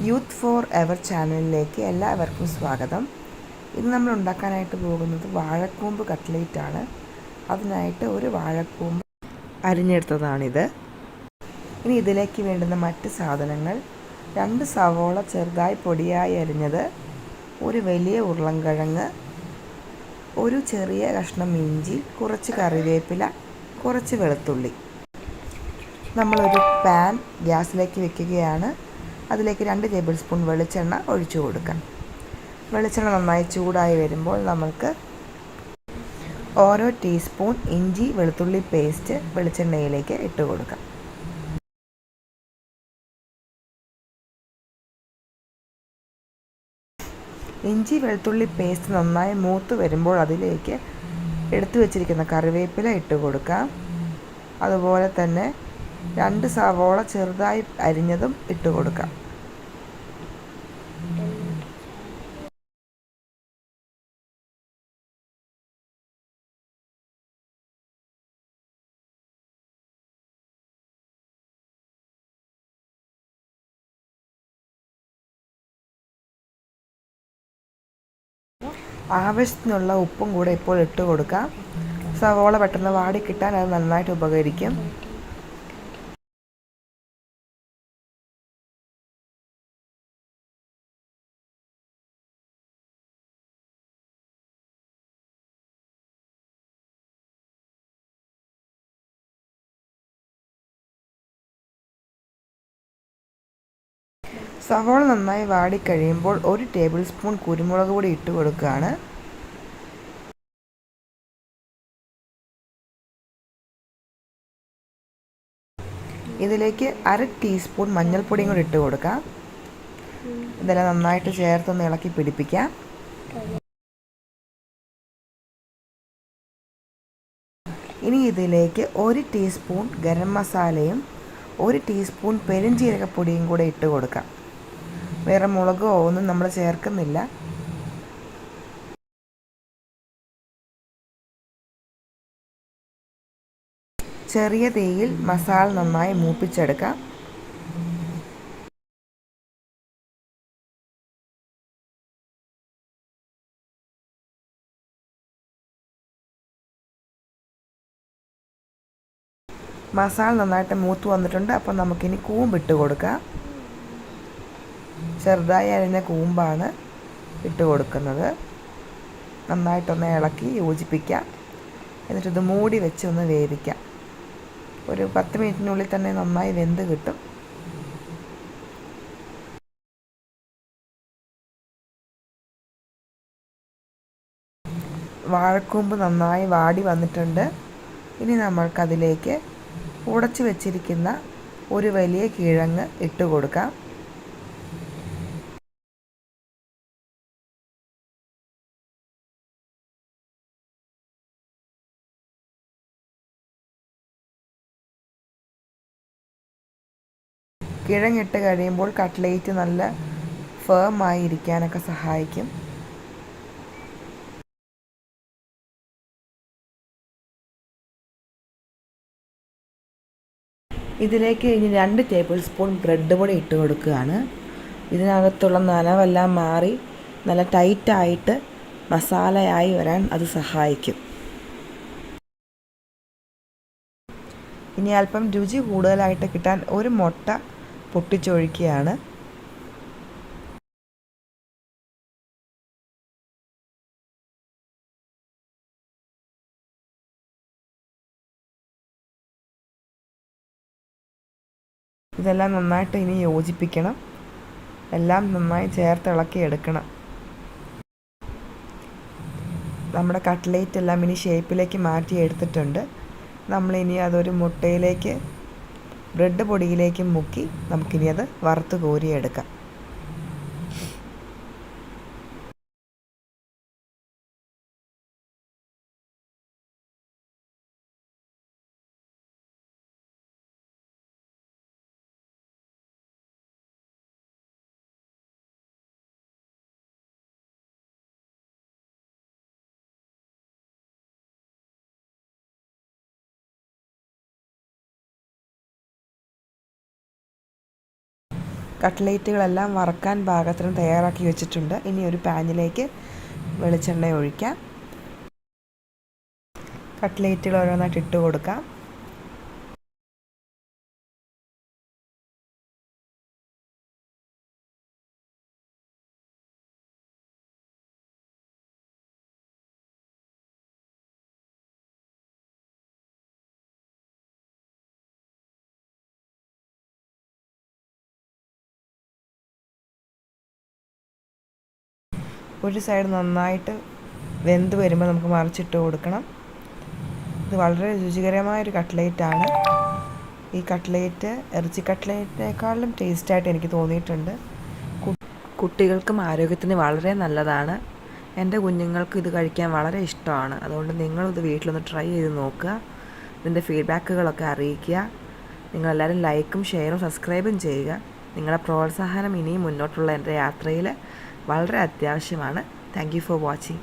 Youth for ever ചാനലിലേക്ക് എല്ലാവർക്കും സ്വാഗതം. ഇന്ന് നമ്മൾ ഉണ്ടാക്കാനായിട്ട് പോകുന്നത് വാഴക്കൂമ്പ് കട്ട്ലേറ്റാണ്. അതിനായിട്ട് ഒരു വാഴക്കൂമ്പ് അരിഞ്ഞെടുത്തതാണിത്. ഇനി ഇതിലേക്ക് വേണ്ടുന്ന മറ്റ് സാധനങ്ങൾ: 2 സവോള ചെറുതായി പൊടിയായി അരിഞ്ഞത്, ഒരു വലിയ ഉരുളൻകിഴങ്ങ്, ഒരു ചെറിയ കഷ്ണം ഇഞ്ചി, കുറച്ച് കറിവേപ്പില, കുറച്ച് വെളുത്തുള്ളി. നമ്മളൊരു പാൻ ഗ്യാസിലേക്ക് വെക്കുകയാണ്. അതിലേക്ക് 2 ടേബിൾ സ്പൂൺ വെളിച്ചെണ്ണ ഒഴിച്ചു കൊടുക്കാം. വെളിച്ചെണ്ണ നന്നായി ചൂടായി വരുമ്പോൾ നമുക്ക് ഓരോ ടീസ്പൂൺ ഇഞ്ചി വെളുത്തുള്ളി പേസ്റ്റ് വെളിച്ചെണ്ണയിലേക്ക് ഇട്ട് കൊടുക്കാം. ഇഞ്ചി വെളുത്തുള്ളി പേസ്റ്റ് നന്നായി മൂത്ത് വരുമ്പോൾ അതിലേക്ക് എടുത്തു വച്ചിരിക്കുന്ന കറിവേപ്പില ഇട്ട് കൊടുക്കാം. അതുപോലെ തന്നെ 2 സവോള ചെറുതായി അരിഞ്ഞതും ഇട്ട് കൊടുക്കാം. ആവശ്യത്തിനുള്ള ഉപ്പും കൂടെ ഇപ്പോൾ ഇട്ട് കൊടുക്കാം. സവോള പെട്ടെന്ന് വാടിക്കിട്ടാൻ അത് നന്നായിട്ട് ഉപകരിക്കും. സവോള നന്നായി വാടിക്കഴിയുമ്പോൾ 1 ടേബിൾ സ്പൂൺ കുരുമുളക് പൊടി ഇട്ട് കൊടുക്കുകയാണ്. ഇതിലേക്ക് 1/2 ടീസ്പൂൺ മഞ്ഞൾപ്പൊടിയും കൂടി ഇട്ട് കൊടുക്കാം. ഇതെല്ലാം നന്നായിട്ട് ചേർത്തൊന്ന് ഇളക്കി പിടിപ്പിക്കാം. ഇനി ഇതിലേക്ക് 1 ടീസ്പൂൺ ഗരം മസാലയും 1 ടീസ്പൂൺ പെരുംജീരകപ്പൊടിയും കൂടെ ഇട്ട് കൊടുക്കാം. വേറെ മുളകോ ഒന്നും നമ്മൾ ചേർക്കുന്നില്ല. ചെറിയ തീയിൽ മസാല നന്നായി മൂപ്പിച്ചെടുക്കാം. മസാല നന്നായിട്ട് മൂത്ത് വന്നിട്ടുണ്ട്. അപ്പോൾ നമുക്കിനി കൂമ്പ് ഇട്ട് കൊടുക്കാം. ചെറുതായി അരിഞ്ഞ കൂമ്പാണ് ഇട്ട് കൊടുക്കുന്നത്. നന്നായിട്ടൊന്ന് ഇളക്കി യോജിപ്പിക്കാം. എന്നിട്ടിത് മൂടി വെച്ച് ഒന്ന് വേവിക്കാം. ഒരു 10 മിനിറ്റിനുള്ളിൽ തന്നെ നന്നായി വെന്ത് കിട്ടും. വാഴക്കൂമ്പ് നന്നായി വാടി വന്നിട്ടുണ്ട്. ഇനി നമ്മൾക്കതിലേക്ക് ഉടച്ചു വെച്ചിരിക്കുന്ന ഒരു വലിയ കിഴങ്ങ് ഇട്ട് കൊടുക്കാം. കിഴങ്ങിട്ട് കഴിയുമ്പോൾ കട്ട്ലേറ്റ് നല്ല ഫേമായി ഇരിക്കാനൊക്കെ സഹായിക്കും. ഇതിലേക്ക് ഇനി 2 ടേബിൾ സ്പൂൺ ബ്രെഡ് പൊടി ഇട്ട് കൊടുക്കുകയാണ്. ഇതിനകത്തുള്ള നനവെല്ലാം മാറി നല്ല ടൈറ്റായിട്ട് മസാലയായി വരാൻ അത് സഹായിക്കും. ഇനി അല്പം രുചി കൂടുതലായിട്ട് കിട്ടാൻ ഒരു മുട്ട പൊട്ടിച്ചൊഴിക്കുകയാണ്. ഇതെല്ലാം നന്നായിട്ട് ഇനി യോജിപ്പിക്കണം. എല്ലാം നന്നായി ചേർത്തിളക്കി എടുക്കണം. നമ്മുടെ കട്ട്ലേറ്റ് എല്ലാം ഇനി ഷേപ്പിലേക്ക് മാറ്റി എടുത്തിട്ടുണ്ട്. നമ്മളിനി അതൊരു മുട്ടയിലേക്ക് ബ്രെഡ് പൊടിയിലേക്ക് മുക്കി നമുക്കിനി അത് വറുത്ത് കോരിയെടുക്കാം. കട്ട്ലേറ്റുകളെല്ലാം വറക്കാൻ പാകത്തിന് തയ്യാറാക്കി വെച്ചിട്ടുണ്ട്. ഇനി ഒരു പാനിലേക്ക് വെളിച്ചെണ്ണ ഒഴിക്കാം. കട്ട്ലേറ്റുകൾ ഓരോന്നായിട്ട് ഇട്ട് കൊടുക്കാം. ഒരു സൈഡ് നന്നായിട്ട് വെന്ത് വരുമ്പോൾ നമുക്ക് മറിച്ചിട്ട് കൊടുക്കണം. ഇത് വളരെ രുചികരമായൊരു കട്ട്ലേറ്റാണ്. ഈ കട്ട്ലേറ്റ് ഇറച്ചി കട്ട്ലേറ്റിനേക്കാളും ടേസ്റ്റായിട്ട് എനിക്ക് തോന്നിയിട്ടുണ്ട്. കുട്ടികൾക്കും ആരോഗ്യത്തിന് വളരെ നല്ലതാണ്. എൻ്റെ കുഞ്ഞുങ്ങൾക്ക് ഇത് കഴിക്കാൻ വളരെ ഇഷ്ടമാണ്. അതുകൊണ്ട് നിങ്ങളിത് വീട്ടിലൊന്ന് ട്രൈ ചെയ്ത് നോക്കുക. ഇതിൻ്റെ ഫീഡ്ബാക്കുകളൊക്കെ അറിയിക്കുക. നിങ്ങളെല്ലാവരും ലൈക്കും ഷെയറും സബ്സ്ക്രൈബും ചെയ്യുക. നിങ്ങളുടെ പ്രോത്സാഹനം ഇനിയും മുന്നോട്ടുള്ള എൻ്റെ യാത്രയിൽ വളരെ അത്യാവശ്യമാണ്. Thank you for watching.